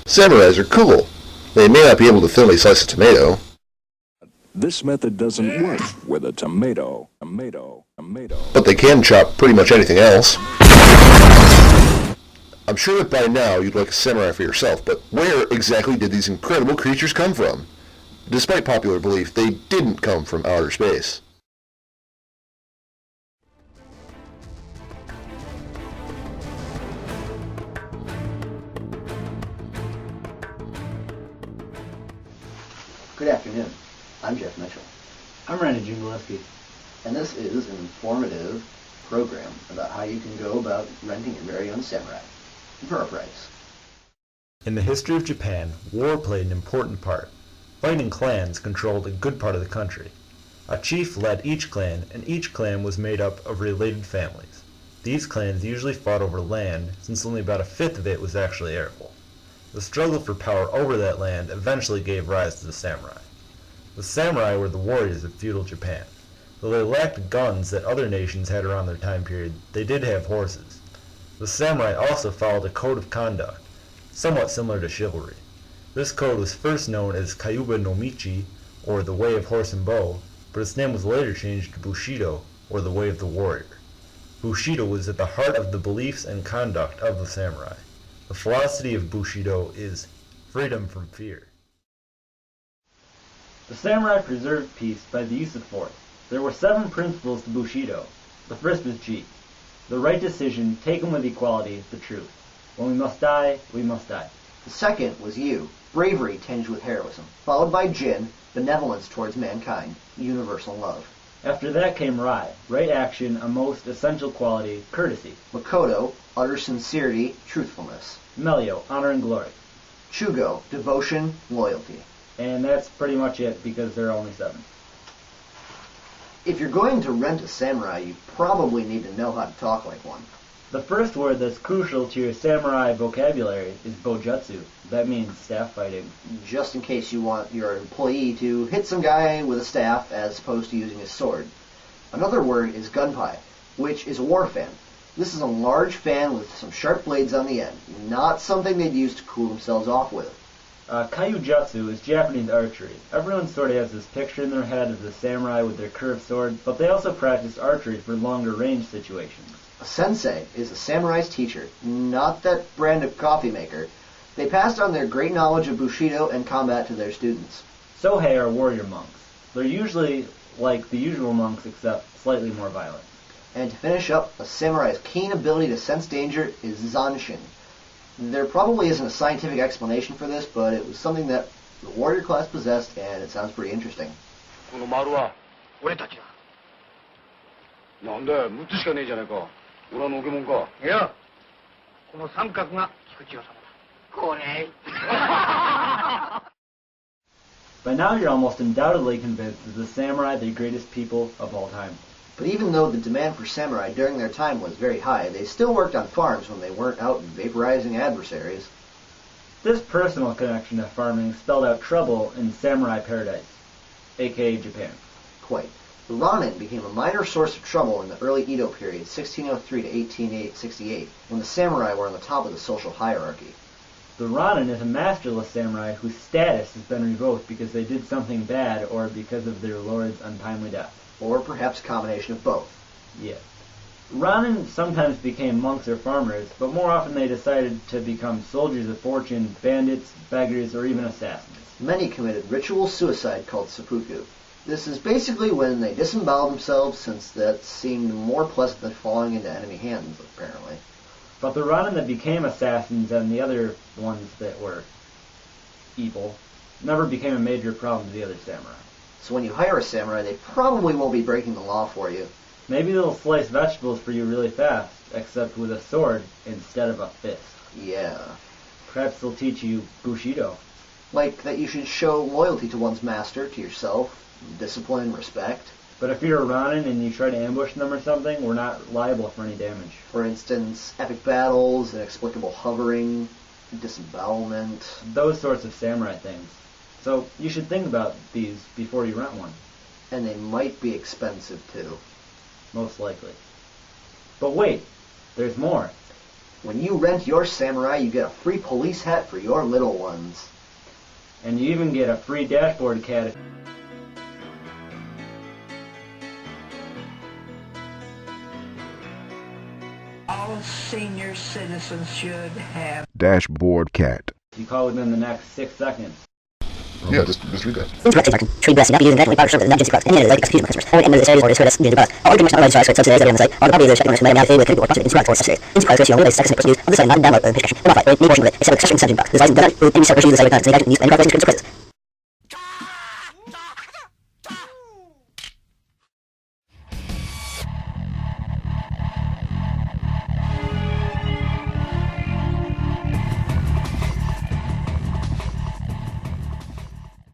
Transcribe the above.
Samurais are cool. They may not be able to film a slice of tomato. This method doesn't work with a tomato. But they can chop pretty much anything else. I'm sure that by now you'd like a samurai for yourself, but where exactly did these incredible creatures come from? Despite popular belief, they didn't come from outer space. Good afternoon. I'm Jeff Mitchell. I'm Randy Jingolewski. And this is an informative program about how you can go about renting your very own samurai for a price. In the history of Japan, war played an important part. Fighting clans controlled a good part of the country. A chief led each clan, and each clan was made up of related families. These clans usually fought over land, since only about a fifth of it was actually arable. The struggle for power over that land eventually gave rise to the samurai. The samurai were the warriors of feudal Japan. Though they lacked guns that other nations had around their time period, they did have horses. The samurai also followed a code of conduct, somewhat similar to chivalry. This code was first known as Kyuba no Michi, or the Way of Horse and Bow, but its name was later changed to Bushido, or the Way of the Warrior. Bushido was at the heart of the beliefs and conduct of the samurai. The philosophy of Bushido is freedom from fear. The samurai preserved peace by the use of force. There were 7 principles to Bushido. The first was Ji, the right decision taken with equality, the truth. When we must die, we must die. The second was Yu, bravery tinged with heroism, followed by Jin, benevolence towards mankind, universal love. After that came Rai, right action, a most essential quality, courtesy. Makoto, utter sincerity, truthfulness. Melio, honor and glory. Chugo, devotion, loyalty. And that's pretty much it, because there are only 7. If you're going to rent a samurai, you probably need to know how to talk like one. The first word that's crucial to your samurai vocabulary is bojutsu. That means staff fighting. Just in case you want your employee to hit some guy with a staff as opposed to using his sword. Another word is gunpai, which is a war fan. This is a large fan with some sharp blades on the end, not something they'd use to cool themselves off with. Kaijutsu is Japanese archery. Everyone sort of has this picture in their head of the samurai with their curved sword, but they also practice archery for longer range situations. A sensei is a samurai's teacher, not that brand of coffee maker. They passed on their great knowledge of Bushido and combat to their students. Sohei are warrior monks. They're usually like the usual monks except slightly more violent. And to finish up, a samurai's keen ability to sense danger is zanshin. There probably isn't a scientific explanation for this, but it was something that the warrior class possessed, and it sounds pretty interesting. この丸は俺たちが。なんだよ、6つしかねえじゃねえか。裏の受け物か。いや、この三角が菊千代様だ。これ。By now you're almost undoubtedly convinced that the samurai are the greatest people of all time. But even though the demand for samurai during their time was very high, they still worked on farms when they weren't out vaporizing adversaries. This personal connection to farming spelled out trouble in samurai paradise, aka Japan. Quite. The Ronin became a minor source of trouble in the early Edo period, 1603 to 1868, when the samurai were on the top of the social hierarchy. The Ronin is a masterless samurai whose status has been revoked because they did something bad or because of their lord's untimely death. Or perhaps a combination of both. Yeah. Ronin sometimes became monks or farmers, but more often they decided to become soldiers of fortune, bandits, beggars, or even assassins. Many committed ritual suicide called seppuku. This is basically when they disembowel themselves, since that seemed more pleasant than falling into enemy hands, apparently. But the Ronin that became assassins and the other ones that were evil never became a major problem to the other samurai. So when you hire a samurai, they probably won't be breaking the law for you. Maybe they'll slice vegetables for you really fast, except with a sword instead of a fist. Yeah. Perhaps they'll teach you Bushido. Like that you should show loyalty to one's master, to yourself, discipline, respect. But if you're a Ronin and you try to ambush them or something, we're not liable for any damage. For instance, epic battles, inexplicable hovering, disembowelment. Those sorts of samurai things. So you should think about these before you rent one. And they might be expensive too. Most likely. But wait, there's more. When you rent your samurai, you get a free police hat for your little ones. And you even get a free dashboard cat. All senior citizens should have Dashboard cat. If you call within the next 6 seconds. Yeah, just read that. Incorrect instruction. Trade blessing. Not using directly power services, not just products. Any other like execution customers. Or any of the service orders, service, the products. All information on the website, subsidies on the site. All the property of the shopping owners may not be able to or possibly incorrect or subsidies. Incorrect ratio only by second person use of the site, not download or page action. Or modify any portion of it, except with custom sensing box. The site does not include any separate use of the site with content, any action, use, any corporations, or prices.